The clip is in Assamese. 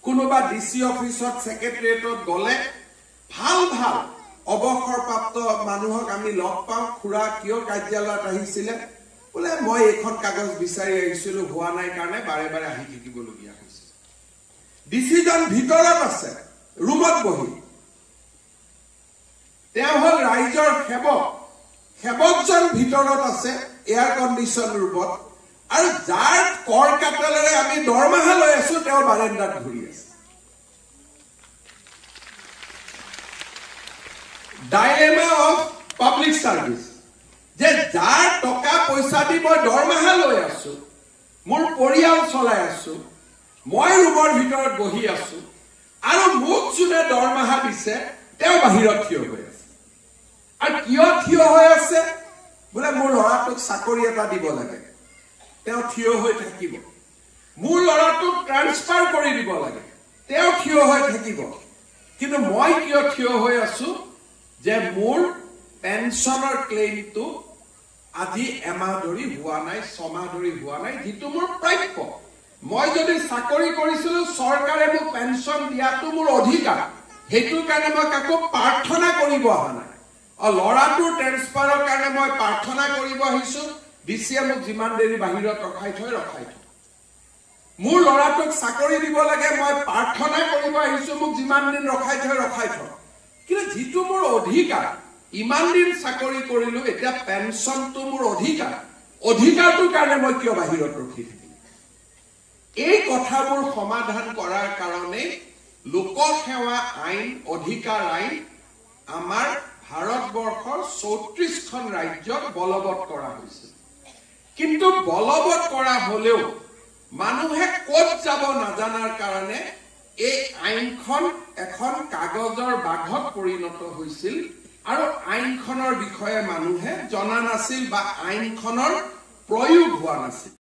কোনোবা ডিসি অফিসত সেক্ৰেটাৰিয়েটত গলে ভাল ভাল অবসৰপ্ৰাপ্ত মানুহক আমি লগ পাওঁ খুৰা কিয় কাৰ্যালয়ত আহিছিলে বলে মই এখন কাগজ বিচাৰি আহিছিলো হোৱা নাই কাৰণে বাৰে বাৰে আহি থাকিবলগীয়া হৈছে ডিসিজন ভিতৰত আছে ৰুমত বহি তেওঁ হল ৰাইজৰ সেৱকজন ভিতৰত আছে এয়াৰ কণ্ডিশ্যন ৰুমত আৰু যাৰ কৰ কাটালেৰে আমি দৰমহা লৈ আছো তেওঁ বাৰান্দাত ঘূৰি আছে ডাইলেমা অফ পাব্লিক সাৰ্ভিস যে যাৰ টকা পইচা দি মই দৰমহা লৈ আছো মোৰ পৰিয়াল চলাই আছো মই ৰুমৰ ভিতৰত বহি আছো আৰু মোক যোনে দৰমহা দিছে তেওঁ বাহিৰত থিয় হৈ আছে আৰু কিয় থিয় হৈ আছে বোলে মোৰ ল'ৰাটোক চাকৰি এটা দিব লাগে তেওঁ থিয় হৈ থাকিব মোৰ ল'ৰাটোক ট্ৰান্সফাৰ কৰি দিব লাগে তেওঁ থিয় হৈ থাকিব কিন্তু মই কিয় থিয় হৈ আছো যে মোৰ পেনশনৰ ক্লেইমটো আজি এমাহ ধৰি হোৱা নাই ছমাহ ধৰি হোৱা নাই যেটো মোৰ প্ৰাপ্য মই যদি চাকৰি কৰিছিলো চৰকাৰে মোক পেনশন দিয়াটো মোৰ অধিকাৰ হেতু কাৰণে মই কাকো প্ৰাৰ্থনা কৰিব অহা নাই ল'ৰাটোৰ ট্ৰান্সফাৰৰ কাৰণে মই প্ৰাৰ্থনা কৰিব আহিছো ডিসিয়ে মোক যিমান দেৰি বাহিৰত ৰখাই থৈ মোৰ ল'ৰাটোক চাকৰি দিব লাগে মই প্ৰাৰ্থনা কৰিব আহিছো মোক যিমান দিন ৰখাই থৈ কিন্তু যেটো মোৰ অধিকাৰ ইমান দিন চাকৰি কৰিলো এটা পেনশনটো মোৰ অধিকাৰটোৰ কাৰণে মই কিয় বাহিৰত ৰখি থাকিম এই কথাবোৰ সমাধান কৰাৰ কাৰণে লোকসেৱা আইন অধিকাৰ আইন আমাৰ ভাৰতবৰ্ষৰ 34খন ৰাজ্যত বলবৎ কৰা হৈছে কিন্তু বলবৎ কৰা হলেও মানুহে ক'ত যাব নাজানাৰ কাৰণে এই আইনখন এখন কাগজৰ বাঘত পৰিণত হৈছিল আৰু আইনখনৰ বিষয়ে মানুহে জনা নাছিল বা আইনখনৰ প্ৰয়োগ হোৱা নাছিল